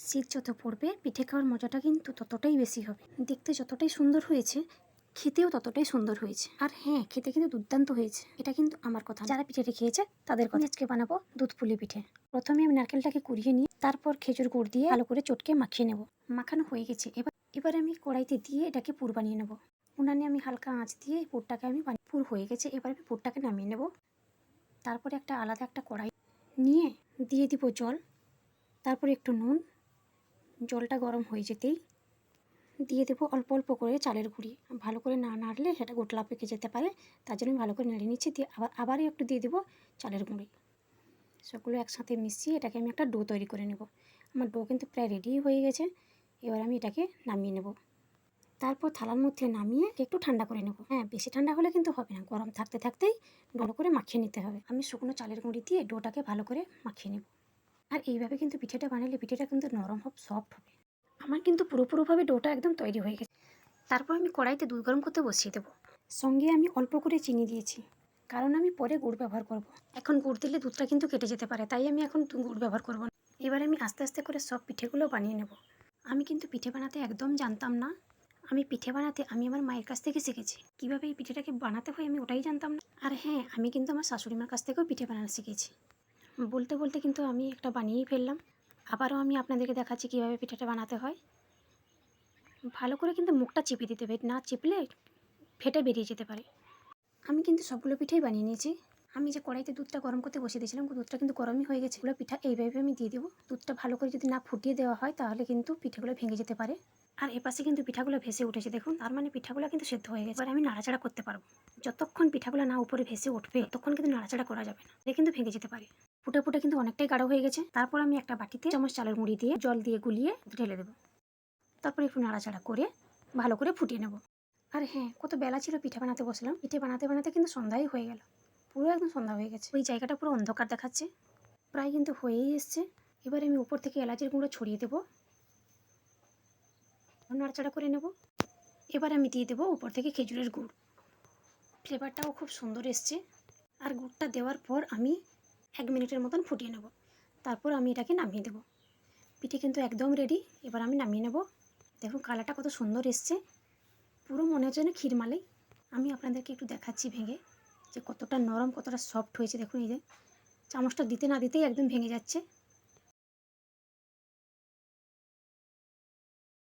শীত যত পড়বে পিঠে খাওয়ার মজাটা কিন্তু ততটাই বেশি হবে। দেখতে যতটাই সুন্দর হয়েছে খেতেও ততটাই সুন্দর হয়েছে। আর হ্যাঁ, খেতে কিন্তু দুর্দান্ত হয়েছে। এটা কিন্তু আমার কথা, যারা পিঠেটি খেয়েছে তাদের কথা। আজকে বানাবো দুধ পুলি পিঠে। প্রথমে আমি নারকেলটাকে কুড়িয়ে নিয়ে তারপর খেজুর গুড় দিয়ে ভালো করে চটকে মাখিয়ে নেব। মাখানো হয়ে গেছে। এবার আমি কড়াইতে দিয়ে এটাকে পুর বানিয়ে নেব। উনানে আমি হালকা আঁচ দিয়ে পুরটাকে পুর হয়ে গেছে। এবার আমি পুরটাকে নামিয়ে নেব। তারপরে আলাদা একটা কড়াই নিয়ে দিয়ে দিব জল, তারপরে একটু নুন। জলটা গরম হয়ে যেতেই দিয়ে দেবো অল্প অল্প করে চালের গুঁড়ি। ভালো করে না নাড়লে সেটা গোটলা পেকে যেতে পারে, তার জন্য আমি ভালো করে নেড়ে নিচ্ছি। দিয়ে আবারও একটু দিয়ে দেবো চালের গুঁড়ি। সবগুলো একসাথে মিশিয়ে এটাকে আমি একটা ডো তৈরি করে নেব। আমার ডো কিন্তু প্রায় রেডি হয়ে গেছে। এবার আমি এটাকে নামিয়ে নেব। তারপর থালার মধ্যে নামিয়ে একটু ঠান্ডা করে নেব। হ্যাঁ, বেশি ঠান্ডা হলে কিন্তু হবে না, গরম থাকতে থাকতেই ভালো করে মাখিয়ে নিতে হবে। আমি শুকনো চালের গুঁড়ি দিয়ে ডোটাকে ভালো করে মাখিয়ে নেব। আর এইভাবে কিন্তু পিঠেটা বানালে পিঠেটা কিন্তু নরম হবে, সফট হবে। আমার কিন্তু পুরোপুরিভাবে ডোটা একদম তৈরি হয়ে গেছে। তারপর আমি কড়াইতে দুধ গরম করতে বসিয়ে দেবো। সঙ্গে আমি অল্প করে চিনি দিয়েছি, কারণ আমি পরে গুড় ব্যবহার করব। এখন গুড় দিলে দুধটা কিন্তু কেটে যেতে পারে, তাই আমি এখন গুড় ব্যবহার করব না। এবার আমি আস্তে আস্তে করে সব পিঠেগুলো বানিয়ে নেব। আমি কিন্তু পিঠে বানাতে একদম জানতাম না। পিঠে বানাতে আমি আমার মায়ের কাছ থেকে শিখেছি। কীভাবে এই পিঠেটাকে বানাতে হয় আমি ওটাই জানতাম না। আর হ্যাঁ, আমি কিন্তু আমার শাশুড়িমার কাছ থেকেও পিঠে বানানো শিখেছি। বলতে বলতে কিন্তু আমি একটা বানিয়েই ফেললাম। আবারও আমি আপনাদেরকে দেখাচ্ছি কীভাবে পিঠেটা বানাতে হয়। ভালো করে কিন্তু মুখটা চেপে দিতে হবে, না চেপলে ফেটে বেরিয়ে যেতে পারে। আমি কিন্তু সবগুলো পিঠেই বানিয়ে নিয়েছি। আমি যে কড়াইতে দুধটা গরম করতে বসিয়ে দিয়েছিলাম, দুধটা কিন্তু গরমই হয়ে গেছে। এগুলো পিঠা এইভাবে আমি দিয়ে দেবো। দুধটা ভালো করে যদি না ফুটিয়ে দেওয়া হয় তাহলে কিন্তু পিঠেগুলো ভেঙে যেতে পারে। আর এপাশে কিন্তু পিঠাগুলো ভেসে উঠেছে, দেখুন, তার মানে পিঠাগুলো কিন্তু সেদ্ধ হয়ে গেছে। এবার আমি নাড়াচাড়া করতে পারবো। যতক্ষণ পিঠাগুলো না উপরে ভেসে উঠবে ততক্ষণ কিন্তু নাড়াচাড়া করা যাবে না, এটা কিন্তু ভেঙে যেতে পারে। ফুটে ফুটে কিন্তু অনেকটাই গাঢ় হয়ে গেছে। তারপর আমি একটা বাটিতে চামচ চালের গুঁড়ি দিয়ে জল দিয়ে গুলিয়ে ঢেলে দেবো। তারপরে একটু নাড়াচাড়া করে ভালো করে ফুটিয়ে নেব। আর হ্যাঁ, কত বেলা ছিল পিঠা বানাতে বসলাম। পিঠে বানাতে বানাতে কিন্তু সন্ধ্যাই হয়ে গেল। পুরো একদম সন্ধ্যা হয়ে গেছে। ওই জায়গাটা পুরো অন্ধকার দেখাচ্ছে, প্রায় কিন্তু হয়েই এসছে। এবার আমি উপর থেকে এলাচের গুঁড়ো ছড়িয়ে দেবো, নাড়াচাড়া করে নেব। এবার আমি দিয়ে দেবো উপর থেকে খেজুরের গুড়। ফ্লেভারটাও খুব সুন্দর এসছে। আর গুড়টা দেওয়ার পর আমি 1 মিনিটের মতন ফুটিয়ে নেব। তারপর আমি এটাকে নামিয়ে দেবো। পিঠে কিন্তু একদম রেডি। এবার আমি নামিয়ে নেব। দেখুন কালারটা কত সুন্দর এসছে, পুরো মনে হচ্ছে যেন ক্ষীরমালাই। আমি আপনাদেরকে একটু দেখাচ্ছি ভেঙে যে কতটা নরম, কতটা সফট হয়েছে। দেখুন এই যে চামচটা দিতে না দিতেই একদম ভেঙে যাচ্ছে।